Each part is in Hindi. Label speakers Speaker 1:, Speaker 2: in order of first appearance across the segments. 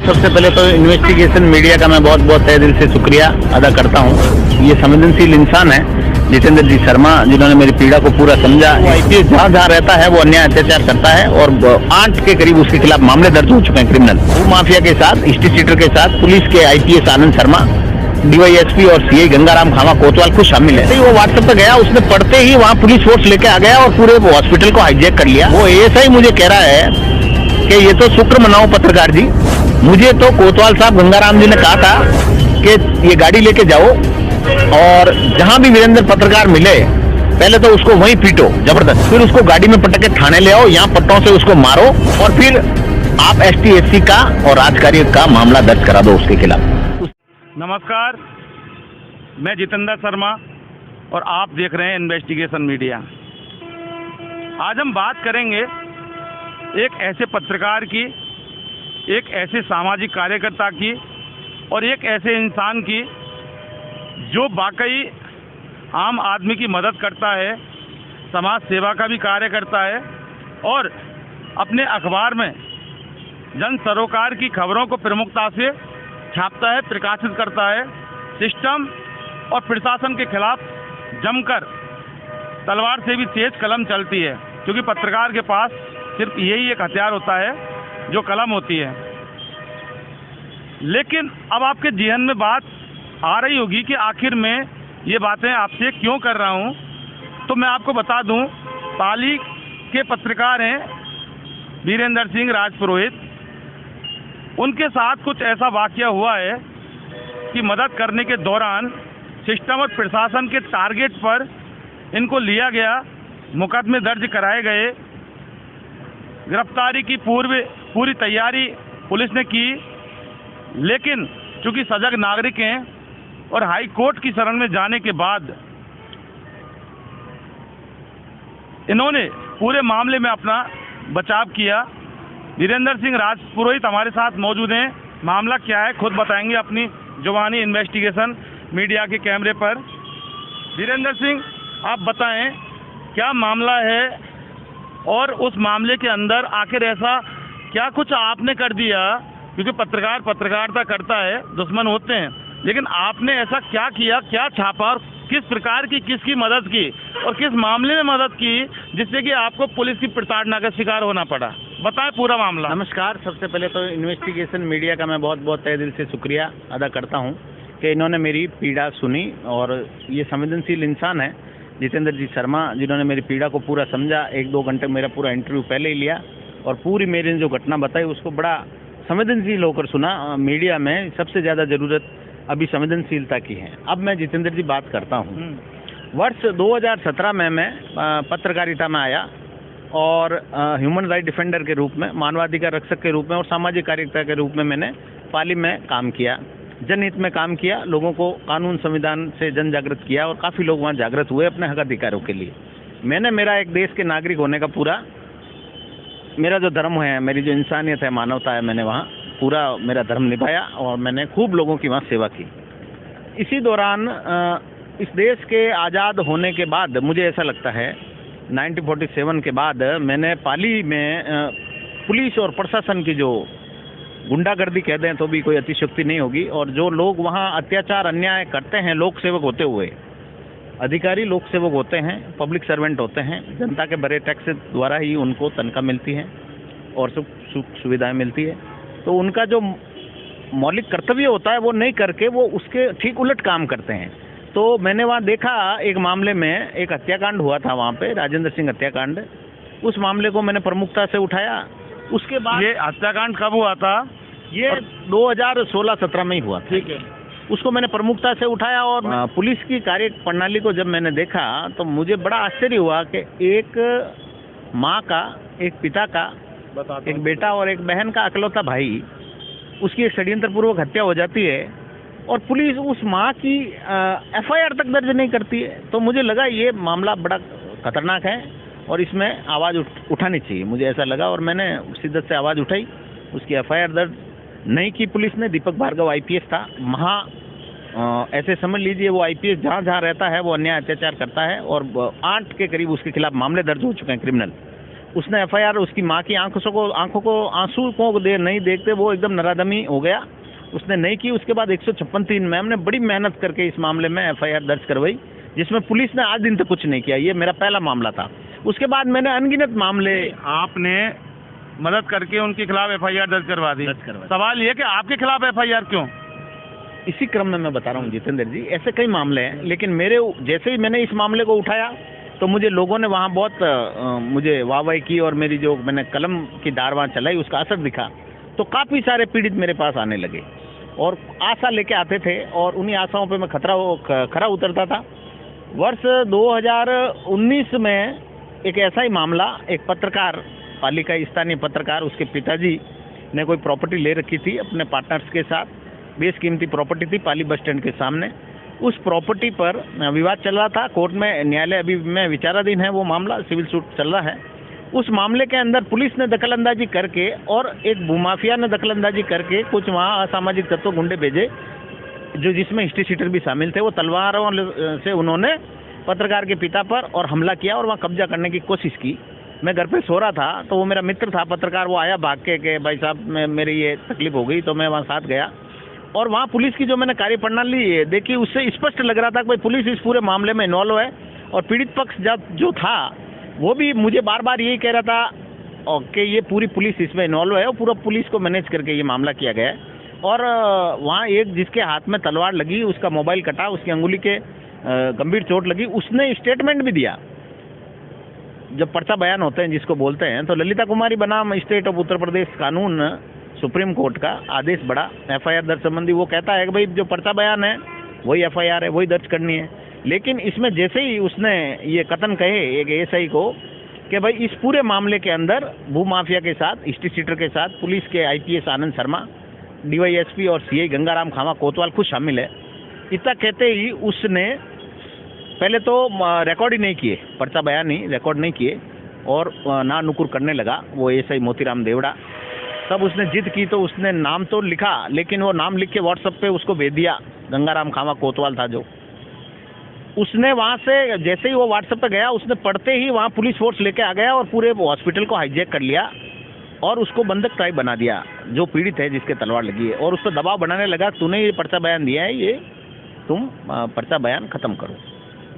Speaker 1: सबसे पहले तो इन्वेस्टिगेशन मीडिया का मैं बहुत बहुत तहे दिल से शुक्रिया अदा करता हूँ। ये संवेदनशील इंसान है जितेंद्र जी शर्मा, जिन्होंने मेरी पीड़ा को पूरा समझा। आईपीएस जहाँ जहाँ रहता है वो अन्याय अत्याचार करता है और 8 के करीब उसके खिलाफ मामले दर्ज हो चुके हैं क्रिमिनल। भू माफिया के साथ, हिस्ट्री सीटर के साथ पुलिस के आईपीएस आनंद शर्मा, डीवाईएसपी और सीआई गंगाराम खामा कोतवाल खुद शामिल है। वो व्हाट्सएप पे गया, उसने पढ़ते ही वहाँ पुलिस फोर्स लेके आ गया और पूरे हॉस्पिटल को हाईजैक कर लिया। वो एएसआई मुझे कह रहा है कि ये तो शुक्र मनाओ पत्रकार जी, मुझे तो कोतवाल साहब गंगाराम जी ने कहा था कि ये गाड़ी लेके जाओ और जहां भी वीरेंद्र पत्रकार मिले पहले तो उसको वहीं पीटो जबरदस्त, फिर उसको गाड़ी में पटक के थाने ले आओ, यहाँ पट्टों से उसको मारो और फिर आप ST/SC का और राजकार्य का मामला दर्ज करा दो उसके खिलाफ।
Speaker 2: नमस्कार, मैं जितेंद्र शर्मा और आप देख रहे हैं इन्वेस्टिगेशन मीडिया। आज हम बात करेंगे एक ऐसे पत्रकार की, एक ऐसे सामाजिक कार्यकर्ता की और एक ऐसे इंसान की जो वाकई आम आदमी की मदद करता है, समाज सेवा का भी कार्य करता है और अपने अखबार में जन सरोकार की खबरों को प्रमुखता से छापता है, प्रकाशित करता है। सिस्टम और प्रशासन के खिलाफ जमकर तलवार से भी तेज कलम चलती है, क्योंकि पत्रकार के पास सिर्फ यही एक हथियार होता है जो कलम होती है। लेकिन अब आपके जहन में बात आ रही होगी कि आखिर में ये बातें आपसे क्यों कर रहा हूँ, तो मैं आपको बता दूँ, पाली के पत्रकार हैं वीरेंद्र सिंह राजपुरोहित। उनके साथ कुछ ऐसा वाकया हुआ है कि मदद करने के दौरान सिस्टम और प्रशासन के टारगेट पर इनको लिया गया, मुकदमे दर्ज कराए गए, गिरफ्तारी की पूरी तैयारी पुलिस ने की। लेकिन चूंकि सजग नागरिक हैं और हाई कोर्ट की शरण में जाने के बाद इन्होंने पूरे मामले में अपना बचाव किया। वीरेंद्र सिंह राजपुरोहित हमारे साथ मौजूद हैं। मामला क्या है खुद बताएंगे अपनी जुबानी इन्वेस्टिगेशन मीडिया के कैमरे पर। वीरेंद्र सिंह, आप बताएं क्या मामला है और उस मामले के अंदर आखिर ऐसा क्या कुछ आपने कर दिया, क्योंकि पत्रकार पत्रकारिता करता है, दुश्मन होते हैं, लेकिन आपने ऐसा क्या किया, क्या छापा और किस प्रकार की किसकी मदद की और किस मामले में मदद की जिससे कि आपको पुलिस की प्रताड़ना का शिकार होना पड़ा? बताएं पूरा मामला।
Speaker 1: नमस्कार, सबसे पहले तो इन्वेस्टिगेशन मीडिया का मैं बहुत बहुत तहे दिल से शुक्रिया अदा करता हूं कि इन्होंने मेरी पीड़ा सुनी और ये संवेदनशील इंसान है जितेंद्र जी शर्मा, जिन्होंने मेरी पीड़ा को पूरा समझा। 1-2 घंटे मेरा पूरा इंटरव्यू पहले ही लिया और पूरी मेरी जो घटना बताई उसको बड़ा संवेदनशील होकर सुना। मीडिया में सबसे ज़्यादा ज़रूरत अभी संवेदनशीलता की है। अब मैं जितेंद्र जी बात करता हूँ। वर्ष 2017 में मैं पत्रकारिता में आया और ह्यूमन राइट डिफेंडर के रूप में, मानवाधिकार रक्षक के रूप में और सामाजिक कार्यकर्ता के रूप में मैंने पाली में काम किया, जनहित में काम किया, लोगों को कानून संविधान से जन जागृत किया और काफ़ी लोग वहाँ जागृत हुए अपने हक अधिकारों के लिए। मैंने मेरा एक देश के नागरिक होने का पूरा मेरा जो धर्म है, मेरी जो इंसानियत है, मानवता है, मैंने वहाँ पूरा मेरा धर्म निभाया और मैंने खूब लोगों की वहाँ सेवा की। इसी दौरान इस देश के आज़ाद होने के बाद मुझे ऐसा लगता है 1947 के बाद मैंने पाली में पुलिस और प्रशासन की जो गुंडागर्दी कह दें तो भी कोई अतिशयोक्ति नहीं होगी, और जो लोग वहाँ अत्याचार अन्याय करते हैं, लोक सेवक होते हुए, अधिकारी लोक सेवक होते हैं, पब्लिक सर्वेंट होते हैं, जनता के भरे टैक्स द्वारा ही उनको तनख्वाह मिलती है और सुख सुविधाएं मिलती है, तो उनका जो मौलिक कर्तव्य होता है वो नहीं करके वो उसके ठीक उलट काम करते हैं। तो मैंने वहाँ देखा एक मामले में एक हत्याकांड हुआ था वहाँ पे, राजेंद्र सिंह हत्याकांड। उस मामले को मैंने प्रमुखता से उठाया। उसके बाद
Speaker 2: ये हत्याकांड कब हुआ था?
Speaker 1: ये 2016-17 में ही हुआ।
Speaker 2: ठीक है।
Speaker 1: उसको मैंने प्रमुखता से उठाया और पुलिस की कार्य प्रणाली को जब मैंने देखा तो मुझे बड़ा आश्चर्य हुआ कि एक माँ का, एक पिता का, एक बेटा और एक बहन का अकलौता भाई, उसकी एक षड्यंत्रपूर्वक हत्या हो जाती है और पुलिस उस माँ की FIR तक दर्ज नहीं करती है। तो मुझे लगा ये मामला बड़ा खतरनाक है और इसमें आवाज़ उठानी चाहिए, मुझे ऐसा लगा और मैंने शिद्दत से आवाज़ उठाई। उसकी FIR दर्ज नहीं की पुलिस ने। दीपक भार्गव IPS था, ऐसे समझ लीजिए वो IPS जहाँ जहाँ रहता है वो अन्याय अत्याचार करता है और 8 के करीब उसके खिलाफ मामले दर्ज हो चुके हैं क्रिमिनल। उसने एफआईआर, उसकी माँ की आंखों को आंसू को नहीं देखते वो एकदम नरादमी हो गया, उसने नहीं की। उसके बाद 156(3) में हमने बड़ी मेहनत करके इस मामले में एफआईआर दर्ज करवाई, जिसमें पुलिस ने आज दिन तक कुछ नहीं किया। ये मेरा पहला मामला था। उसके बाद मैंने अनगिनत मामले,
Speaker 2: आपने मदद करके उनके खिलाफ एफआईआर दर्ज करवा दी। सवाल ये कि आपके खिलाफ एफआईआर क्यों?
Speaker 1: इसी क्रम में मैं बता रहा हूँ जितेंद्र जी, ऐसे कई मामले हैं, लेकिन मेरे जैसे ही मैंने इस मामले को उठाया तो मुझे लोगों ने वहाँ बहुत मुझे वाहवाही की और मेरी जो मैंने कलम की धार वहाँ चलाई उसका असर दिखा। तो काफ़ी सारे पीड़ित मेरे पास आने लगे और आशा लेके आते थे और उन्हीं आशाओं पे मैं खरा उतरता था। वर्ष 2019 में एक ऐसा ही मामला, एक पत्रकार, पाली का स्थानीय पत्रकार, उसके पिताजी ने कोई प्रॉपर्टी ले रखी थी अपने पार्टनर्स के साथ, बेशकीमती प्रॉपर्टी थी पाली बस स्टैंड के सामने। उस प्रॉपर्टी पर विवाद चल रहा था, कोर्ट में, न्यायालय अभी में विचाराधीन है वो मामला, सिविल सूट चल रहा है। उस मामले के अंदर पुलिस ने दखलंदाजी करके और एक भूमाफिया ने दखलंदाजी करके कुछ वहाँ असामाजिक तत्व गुंडे भेजे, जो जिसमें हिस्ट्री शीटर भी शामिल थे। वो तलवारों से उन्होंने पत्रकार के पिता पर और हमला किया और वहाँ कब्जा करने की कोशिश की। मैं घर पे सो रहा था तो वो मेरा मित्र था पत्रकार, वो आया भाग के भाई साहब मेरी ये तकलीफ हो गई, तो मैं वहाँ साथ गया और वहाँ पुलिस की जो मैंने कार्यप्रणाली देखी उससे स्पष्ट लग रहा था कि भाई पुलिस इस पूरे मामले में इन्वॉल्व है। और पीड़ित पक्ष जो था वो भी मुझे बार बार यही कह रहा था कि ये पूरी पुलिस इसमें इन्वॉल्व है और पूरा पुलिस को मैनेज करके ये मामला किया गया है। और वहाँ एक जिसके हाथ में तलवार लगी उसका मोबाइल कटा, उसकी अंगुली के गंभीर चोट लगी, उसने स्टेटमेंट भी दिया। जब पर्चा बयान होते हैं जिसको बोलते हैं, तो ललिता कुमारी बनाम स्टेट ऑफ उत्तर प्रदेश कानून सुप्रीम कोर्ट का आदेश बड़ा एफआईआर दर्ज संबंधी, वो कहता है कि भाई जो पर्चा बयान है वही एफआईआर है, वही दर्ज करनी है। लेकिन इसमें जैसे ही उसने ये कथन कहे एक एएसआई को कि भाई इस पूरे मामले के अंदर भूमाफिया के साथ, हिस्ट्री शीटर के साथ पुलिस के आईपीएस आनंद शर्मा, डीवाईएसपी और सीआई गंगाराम खामा कोतवाल खुद शामिल है, इतना कहते ही उसने पहले तो रिकॉर्ड ही नहीं किए, पर्चा बयान ही रिकॉर्ड नहीं किए और ना नुकुर करने लगा वो एएसआई मोतीराम देवड़ा। तब उसने जिद की तो उसने नाम तो लिखा, लेकिन वो नाम लिख के व्हाट्सएप पे उसको भेज दिया, गंगाराम खामा कोतवाल था जो। उसने वहाँ से जैसे ही वो व्हाट्सएप पे गया, उसने पढ़ते ही वहाँ पुलिस फोर्स लेके आ गया और पूरे हॉस्पिटल को हाईजैक कर लिया और उसको बंधक टाइप बना दिया, जो पीड़ित है जिसके तलवार लगी है, और उस पर दबाव बनाने लगा, तूने ये पर्चा बयान दिया है, ये तुम पर्चा बयान खत्म करो।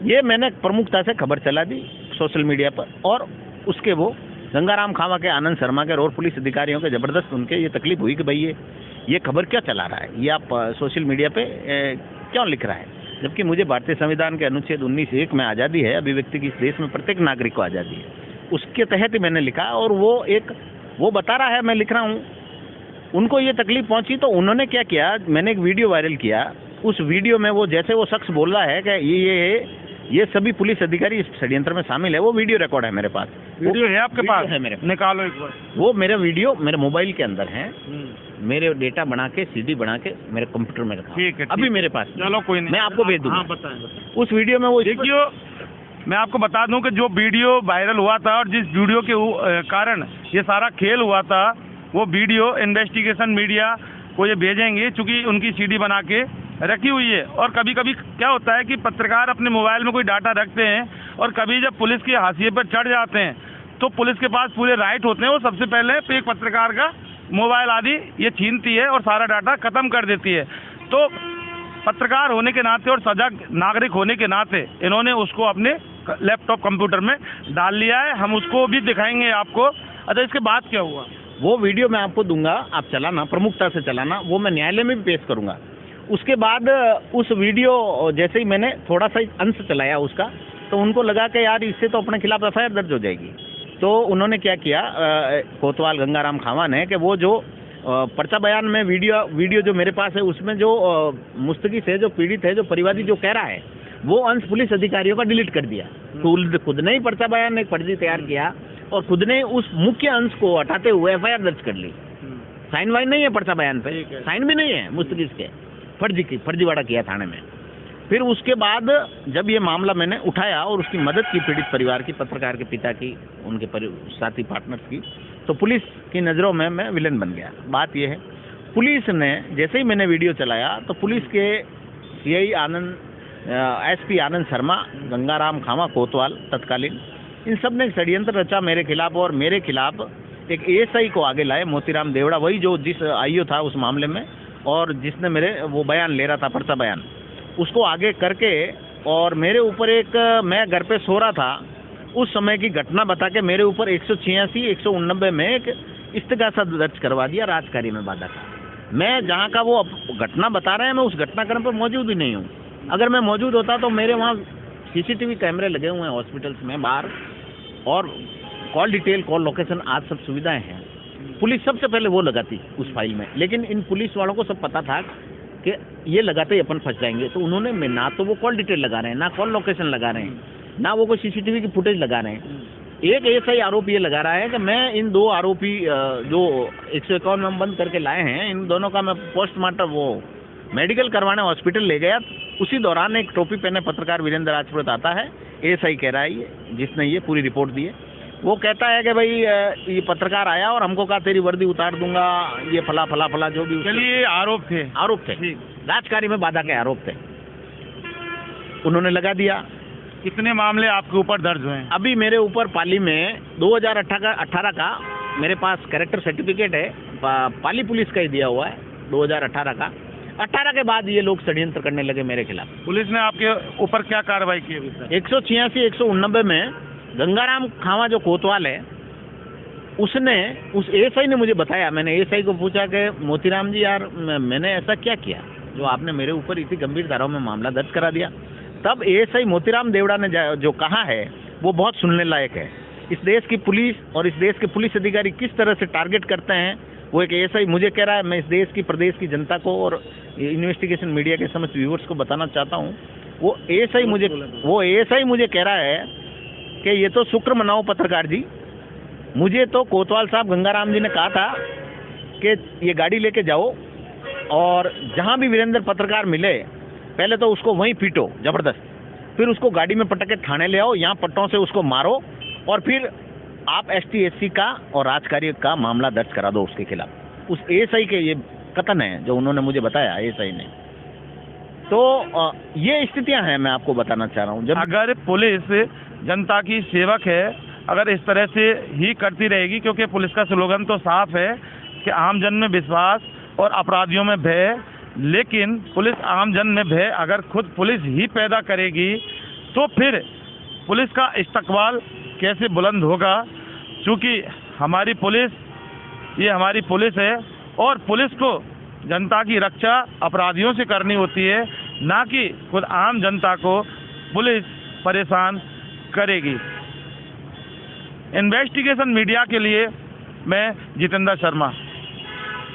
Speaker 1: ये मैंने प्रमुखता से खबर चला दी सोशल मीडिया पर और उसके वो गंगाराम खामा के, आनंद शर्मा के और पुलिस अधिकारियों के जबरदस्त उनके ये तकलीफ हुई कि भाई ये खबर क्या चला रहा है, ये आप सोशल मीडिया पे क्यों लिख रहा है, जबकि मुझे भारतीय संविधान के अनुच्छेद 19(1) में आज़ादी है, अभिव्यक्ति की, इस देश में प्रत्येक नागरिक को आज़ादी है, उसके तहत ही मैंने लिखा। और वो बता रहा है मैं लिख रहा हूँ, उनको ये तकलीफ पहुंची तो उन्होंने क्या किया, मैंने एक वीडियो वायरल किया। उस वीडियो में वो जैसे वो शख्स बोल रहा है कि ये सभी पुलिस अधिकारी इस षड्यंत्र में शामिल है, वो वीडियो रिकॉर्ड है मेरे पास।
Speaker 2: वीडियो है आपके पास?
Speaker 1: है मेरे,
Speaker 2: निकालो एक बार।
Speaker 1: वो मेरा वीडियो मेरे मोबाइल के अंदर है, मेरे डेटा बना के सीडी बना के मेरे कंप्यूटर में रखा।
Speaker 2: ठीक है,
Speaker 1: अभी मेरे पास।
Speaker 2: चलो कोई नहीं,
Speaker 1: मैं आपको भेज दूंगा।
Speaker 2: हाँ, बताएं।
Speaker 1: उस वीडियो में वो
Speaker 2: देखिए, मैं आपको बता दूं कि जो वीडियो वायरल हुआ था और जिस वीडियो के कारण ये सारा खेल हुआ था, वो वीडियो इन्वेस्टिगेशन मीडिया को ये भेजेंगे, चूँकि उनकी सीडी बना के रखी हुई है। और कभी कभी क्या होता है कि पत्रकार अपने मोबाइल में कोई डाटा रखते हैं और कभी जब पुलिस की हाशिए पर चढ़ जाते हैं तो पुलिस के पास पूरे राइट होते हैं, वो सबसे पहले एक पत्रकार का मोबाइल आदि ये छीनती है और सारा डाटा खत्म कर देती है। तो पत्रकार होने के नाते और सजग नागरिक होने के नाते इन्होंने उसको अपने लैपटॉप कंप्यूटर में डाल लिया है, हम उसको भी दिखाएंगे आपको। अच्छा, इसके बाद क्या हुआ?
Speaker 1: वो वीडियो मैं आपको दूंगा, आप चलाना, प्रमुखता से चलाना, वो मैं न्यायालय में भी पेश करूंगा। उसके बाद उस वीडियो जैसे ही मैंने थोड़ा सा अंश चलाया उसका, तो उनको लगा कि यार इससे तो अपने खिलाफ एफआईआर दर्ज हो जाएगी। तो उन्होंने क्या किया, कोतवाल गंगाराम खामा ने, कि वो जो पर्चा बयान में वीडियो जो मेरे पास है उसमें जो मुस्तगिस है, जो पीड़ित है, जो परिवादी जो कह रहा है, वो अंश पुलिस अधिकारियों का डिलीट कर दिया। खुद ने ही पर्चा बयान एक फर्जी तैयार किया और खुद ने उस मुख्य अंश को हटाते हुए एफआईआर दर्ज कर ली। साइन वाइन नहीं है पर्चा बयान पे, साइन भी नहीं है मुस्तगिस के, फर्जीवाड़ा किया थाने में। फिर उसके बाद जब ये मामला मैंने उठाया और उसकी मदद की पीड़ित परिवार की, पत्रकार के पिता की, उनके साथी पार्टनर्स की, तो पुलिस की नज़रों में मैं विलेन बन गया। बात यह है, पुलिस ने जैसे ही मैंने वीडियो चलाया तो पुलिस के सीआई एसपी आनंद शर्मा, गंगाराम खामा कोतवाल तत्कालीन, इन सब ने षड्यंत्र रचा मेरे खिलाफ और मेरे खिलाफ एक एएसआई को आगे लाए, मोतीराम देवड़ा, वही जो जिस आईओ था उस मामले में और जिसने मेरे वो बयान ले रहा था, पर्चा बयान, उसको आगे करके और मेरे ऊपर एक, मैं घर पे सो रहा था उस समय की घटना बता के मेरे ऊपर 186, 189 में एक इस्तेगासा दर्ज करवा दिया राजकारी में बाधा का। मैं जहाँ का वो घटना बता रहे हैं मैं उस घटनाक्रम पर मौजूद ही नहीं हूँ। अगर मैं मौजूद होता तो मेरे वहाँ सीसीटीवी कैमरे लगे हुए हैं हॉस्पिटल्स में बाहर, और कॉल डिटेल, कॉल लोकेशन, आज सब सुविधाएं हैं। पुलिस सबसे पहले वो लगाती उस फाइल में, लेकिन इन पुलिस वालों को सब पता था कि ये लगाते ही अपन फंस जाएंगे, तो उन्होंने ना तो वो कॉल डिटेल लगा रहे हैं, ना कॉल लोकेशन लगा रहे हैं, ना वो कोई सीसीटीवी की फुटेज लगा रहे हैं। एक ऐसा ही आरोप ये लगा रहा है कि मैं इन दो आरोपी जो 151 में बंद करके लाए हैं, इन दोनों का मैं पोस्टमार्टम वो मेडिकल करवाने हॉस्पिटल ले गया। उसी दौरान एक टोपी पहने पत्रकार वीरेंद्र राजपुरोहित आता है, एएसआई कह रहा है ये, जिसने ये पूरी रिपोर्ट दी है, वो कहता है कि भाई ये पत्रकार आया और हमको कहा तेरी वर्दी उतार दूंगा, ये फला फला फला जो भी।
Speaker 2: चलिए, आरोप थे
Speaker 1: राजकारी में बाधा के आरोप थे, उन्होंने लगा दिया।
Speaker 2: कितने मामले आपके ऊपर दर्ज हुए हैं?
Speaker 1: अभी मेरे ऊपर पाली में 2018 का मेरे पास कैरेक्टर सर्टिफिकेट है, पाली पुलिस का ही दिया हुआ है 2018 का। 18 के बाद ये लोग षड्यंत्र करने लगे मेरे खिलाफ।
Speaker 2: पुलिस ने आपके ऊपर क्या कार्रवाई की अभी तक?
Speaker 1: 186, 189 में गंगाराम खावा जो कोतवाल है, उसने, उस एएसआई ने मुझे बताया, मैंने एएसआई को पूछा कि मोतीराम जी यार मैंने ऐसा क्या किया जो आपने मेरे ऊपर इतनी गंभीर धाराओं में मामला दर्ज करा दिया। तब एएसआई मोतीराम देवड़ा ने जो कहा है वो बहुत सुनने लायक है। इस देश की पुलिस और इस देश के पुलिस अधिकारी किस तरह से टारगेट करते हैं, वो एक एएसआई मुझे कह रहा है। मैं इस देश की, प्रदेश की जनता को और इन्वेस्टिगेशन मीडिया के समस्त व्यूअर्स को बताना चाहता हूँ, वो एएसआई मुझे कह रहा है कि ये तो शुक्र मनाओ पत्रकार जी, मुझे तो कोतवाल साहब गंगाराम जी ने कहा था कि ये गाड़ी लेके जाओ और जहाँ भी वीरेंद्र पत्रकार मिले पहले तो उसको वहीं पीटो जबरदस्त, फिर उसको गाड़ी में पटक के थाने ले आओ, यहाँ पट्टों से उसको मारो और फिर आप ST/SC का और राजकार्य का मामला दर्ज करा दो उसके खिलाफ। उस एएसआई के ये कथन है जो उन्होंने मुझे बताया एएसआई ने। तो ये स्थितियां हैं, मैं आपको बताना चाह रहा हूँ। जब
Speaker 2: अगर पुलिस जनता की सेवक है, अगर इस तरह से ही करती रहेगी, क्योंकि पुलिस का स्लोगन तो साफ है कि आम जन में विश्वास और अपराधियों में भय, लेकिन पुलिस आम जन में भय अगर खुद पुलिस ही पैदा करेगी तो फिर पुलिस का इस्तकबाल कैसे बुलंद होगा। क्योंकि हमारी पुलिस, ये हमारी पुलिस है और पुलिस को जनता की रक्षा अपराधियों से करनी होती है, ना कि खुद आम जनता को पुलिस परेशान करेगी। इन्वेस्टिगेशन मीडिया के लिए मैं जितेंद्र शर्मा।